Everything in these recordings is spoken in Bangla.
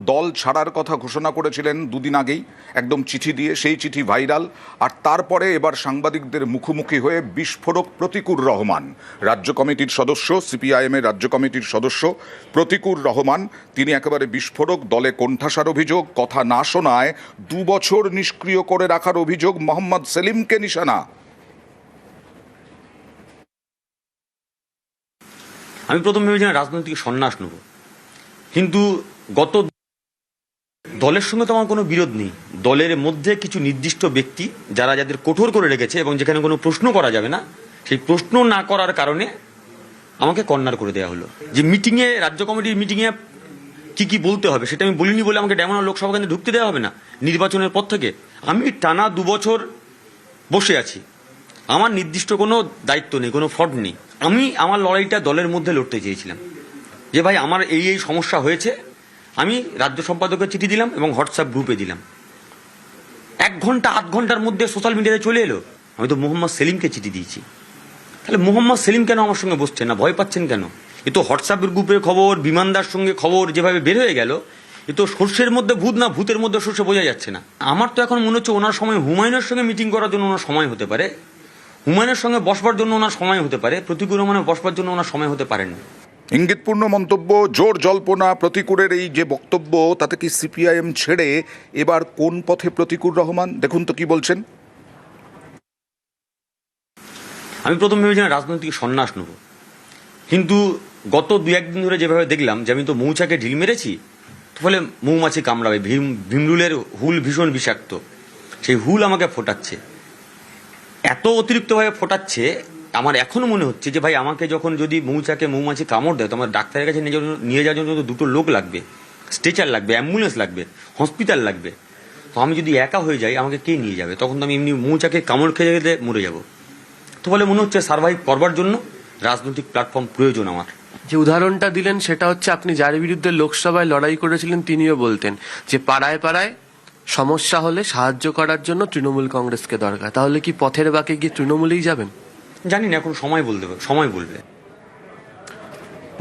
দল ছাড়ার কথা ঘোষণা করেছিলেন দুদিন আগেই, একদম চিঠি দিয়ে। সেই চিঠি ভাইরাল। আর তারপরে এবার সাংবাদিকদের মুখোমুখি হয়ে বিস্ফোরক প্রতিকুর রহমান, রাজ্য কমিটির সদস্য, সিপিআইএমের রাজ্য কমিটির সদস্য প্রতিকুর রহমান। তিনি একেবারে বিস্ফোরক, দলে কোণঠাসার অভিযোগ, কথা না শোনায় 2 বছর নিষ্ক্রিয় করে রাখার অভিযোগ মোহাম্মদ সেলিমকে নিশানা। আমি প্রথম ভেবেছিলাম রাজনৈতিক সন্ন্যাস নেব, কিন্তু গত দলের সঙ্গে তো আমার কোনো বিরোধ নেই। দলের মধ্যে কিছু নির্দিষ্ট ব্যক্তি যাদের কঠোর করে রেখেছে এবং যেখানে কোনো প্রশ্ন করা যাবে না, সেই প্রশ্ন না করার কারণে আমাকে কর্নার করে দেওয়া হলো। যে মিটিংয়ে, রাজ্য কমিটির মিটিংয়ে কি বলতে হবে সেটা আমি বলিনি বলে আমাকে ডেমনা লোকসভা কেন্দ্রে ঢুকতে দেওয়া হবে না নির্বাচনের পর থেকে। আমি টানা 2 বছর বসে আছি, আমার নির্দিষ্ট কোনো দায়িত্ব নেই, কোনো ফ্রড নেই। আমি আমার লড়াইটা দলের মধ্যে লড়তে চেয়েছিলাম যে ভাই আমার এই সমস্যা হয়েছে। আমি রাজ্য সম্পাদকের চিঠি দিলাম এবং হোয়াটসঅ্যাপ গ্রুপে দিলাম। 1 ঘন্টা 8 ঘন্টার মধ্যে সোশ্যাল মিডিয়াতে চলে এলো আমি তো মোহাম্মদ সেলিমকে চিঠি দিয়েছি। তাহলে মোহাম্মদ সেলিম কেন আমার সঙ্গে বসছেন না, ভয় পাচ্ছেন কেন? এ তো হোয়াটসঅ্যাপের গ্রুপের খবর, বিমানদার সঙ্গে খবর যেভাবে বের হয়ে গেল, এ তো সর্ষের মধ্যে ভূত না ভূতের মধ্যে সর্ষে বোঝা যাচ্ছে না। আমার তো এখন মনে হচ্ছে ওনার সময় হুমায়ুনের সঙ্গে মিটিং করার জন্য ওনার সময় হতে পারে, হুমায়ুনের সঙ্গে বসবার জন্য ওনার সময় হতে পারে, প্রতিকুর রহমানের বসবার জন্য ওনার সময় হতে পারেন না। ইঙ্গিতপূর্ণ মন্তব্য, জোর জল্পনা। প্রতিকুরের এই যে বক্তব্য, তাতে কি সিপিআইএম ছেড়ে এবার কোন পথে প্রতিকুর রহমান? দেখুন তো কি বলছেন। আমি প্রথম ভেবেছিলাম রাজনৈতিক সন্ন্যাস নেব, কিন্তু গত 2-1 দিন ধরে যেভাবে দেখলাম যে আমি তো মৌচাকে ঢিল মেরেছি, ফলে মৌমাছি কামড়াবে। ভিমরুলের হুল ভীষণ বিষাক্ত, সেই হুল আমাকে ফোটাচ্ছে, এত অতিরিক্তভাবে ফোটাচ্ছে। আমার এখনো মনে হচ্ছে যে ভাই আমাকে যখন যদি মৌমাছি কামড় দেয় তো আমার ডাক্তারের কাছে নিয়ে যাওয়ার জন্য 2টো লোক লাগবে, স্ট্রেচার লাগবে, অ্যাম্বুলেন্স লাগবে, হসপিটাল লাগবে। তো আমি যদি একা হয়ে যাই আমাকে কে নিয়ে যাবে? তখন তো আমি এমনি মৌচাকে কামড় খেয়ে যেতে মরে যাব। তো বলে মনে হচ্ছে সার্ভাইভ করবার জন্য রাজনৈতিক প্ল্যাটফর্ম প্রয়োজন আমার। যে উদাহরণটা দিলেন সেটা হচ্ছে আপনি যার বিরুদ্ধে লোকসভায় লড়াই করেছিলেন তিনিও বলতেন যে পাড়ায় পাড়ায় সমস্যা হলে সাহায্য করার জন্য তৃণমূল কংগ্রেসকে দরকার। তাহলে কি পথের বাঁকে গিয়ে তৃণমূলেই যাবেন? জানি না, এখন সময় বলবে।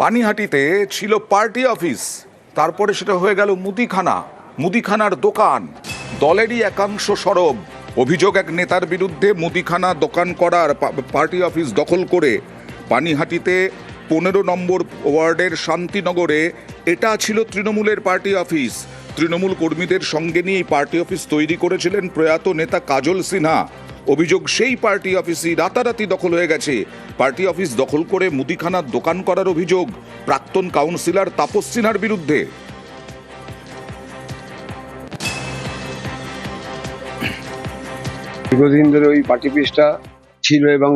পানিহাটিতে ছিল পার্টি অফিস, তারপরে সেটা হয়ে গেল মুদিখানার দোকান। দলেরই একাংশ সরব। অভিযোগ এক নেতার বিরুদ্ধে মুদিখানা দোকান করার, পার্টি অফিস দখল করে। পানিহাটিতে 15 নম্বর ওয়ার্ডের শান্তিনগরে এটা ছিল তৃণমূলের পার্টি অফিস। তৃণমূল কর্মীদের সঙ্গে নিয়ে পার্টি অফিস তৈরি করেছিলেন প্রয়াত নেতা কাজল সিনহা। অভিযোগ সেই পার্টি অফিসই রাতারাতি দখল হয়ে গেছে। পার্টি অফিস দখল করে মুদিখানার দোকান করার অভিযোগ প্রাক্তন কাউন্সিলর তাপস সিনহার বিরুদ্ধে। দীর্ঘদিন ধরে ওই পার্টি অফিসটা ছিল এবং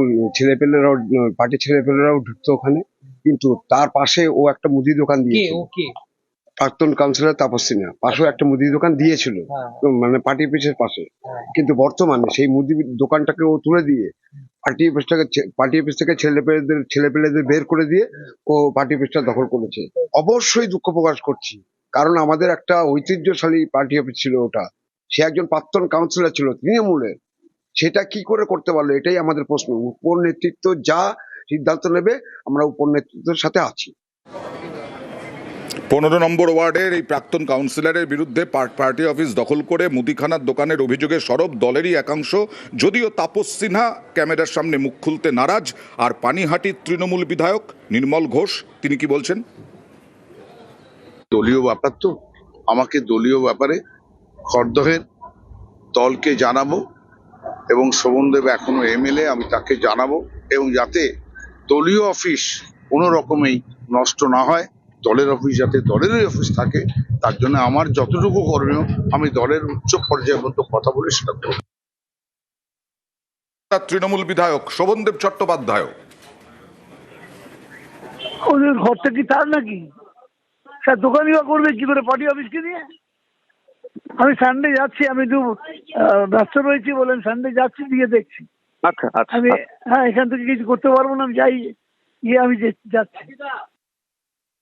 পার্টির ছেলেপেলেরাও ঢুকতো ওখানে, কিন্তু তার পাশে ও একটা মুদি দোকান দিয়েছিল। প্রাক্তন কাউন্সিলর তাপস সিনহা পাশেও একটা মুদি দোকান দিয়েছিল, মানে পার্টি অফিসের পাশে। কিন্তু বর্তমানে সেই মুদি দোকানটাকে ও তুলে দিয়ে পার্টি অফিস থেকে ছেলেপেলেদের বের করে দিয়ে ও পার্টি অফিসটা দখল করেছে। অবশ্যই দুঃখ প্রকাশ করছি, কারণ আমাদের একটা ঐতিহ্যশালী পার্টি অফিস ছিল ওটা। সে একজন প্রাক্তন কাউন্সিলর ছিল তৃণমূলের, সেটা কি করে করতে পারলো এটাই আমাদের প্রশ্ন। উপর নেতৃত্ব যা সিদ্ধান্ত নেবে আমরা উপর নেতৃত্বের সাথে আছি। 15 নম্বর ওয়ার্ডের এই প্রাক্তন কাউন্সিলরের বিরুদ্ধে পার্টি অফিস দখল করে মুদিখানার দোকানের অভিযোগে সরব দলেরই একাংশ। যদিও তাপস সিনহা ক্যামেরার সামনে মুখ খুলতে নারাজ। আর পানিহাটির তৃণমূল বিধায়ক নির্মল ঘোষ, তিনি কি বলছেন। দলীয় ব্যাপার তো, আমাকে দলীয় ব্যাপারে খড়দহের দলকে জানাবো এবং শোভনদেব এখনো এমএলএ, আমি তাকে জানাবো, এবং যাতে দলীয় অফিস কোনো রকমেই নষ্ট না হয়, দলের অফিস যাতে দলেরই অফিস থাকে, তার জন্য আমার যতটুকু করণীয় আমি দলের উচ্চ পর্যায়ের মতো কথা বলে সেটা করব। তৃণমূল বিধায়ক শোভনদেব চট্টোপাধ্যায়, ওদের ঘরটা কি তার নাকি? স্যার দোকানই বা করবে কি করে পার্টি অফিসকে নিয়ে? আমি সানডে যাচ্ছি, আমি একটু ব্যস্ত রয়েছি বলেন, সানডে যাচ্ছি, দিয়ে দেখছি। আচ্ছা আচ্ছা, আমি এখান থেকে কিছু করতে পারবো না, আমি যাই, আমি যাচ্ছি।